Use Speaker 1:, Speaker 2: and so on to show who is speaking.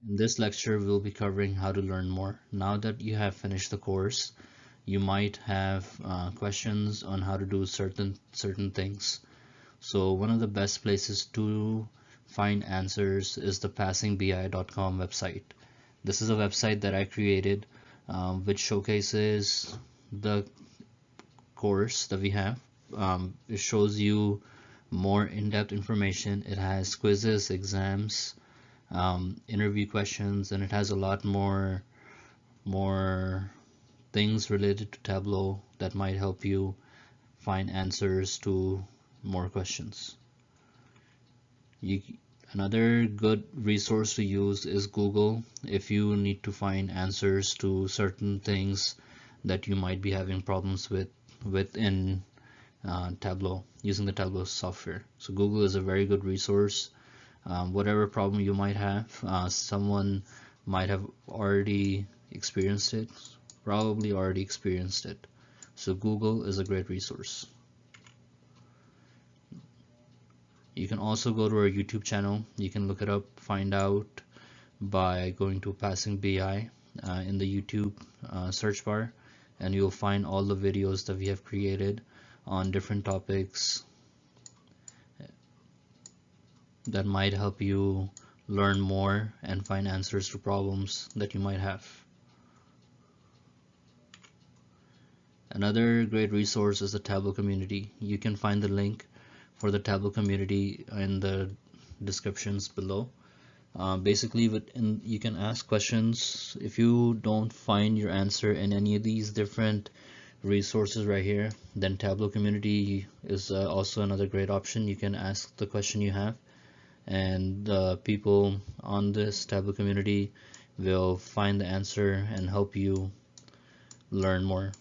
Speaker 1: In this lecture, we'll be covering how to learn more. Now that you have finished the course, you might have questions on how to do certain things. So one of the best places to find answers is the passingbi.com website. This is a website that I created, which showcases the course that we have. It shows you more in-depth information. It has quizzes, exams, interview questions, and it has a lot more things related to Tableau that might help you find answers to more questions. You, another good resource to use is Google if you need to find answers to certain things that you might be having problems with within Tableau, using the Tableau software. So Google is a very good resource. Whatever problem you might have, someone might have already experienced it, probably already experienced it. So Google is a great resource. You can also go to our YouTube channel. You can look it up, find out by going to Passing BI in the YouTube search bar, and you'll find all the videos that we have created on different topics that might help you learn more and find answers to problems that you might have. Another great resource is the Tableau community. You can find the link for the Tableau community in the descriptions below. Basically, you can ask questions. If you don't find your answer in any of these different resources right here, then Tableau community is also another great option. You can ask the question you have, and people on this Tableau community will find the answer and help you learn more.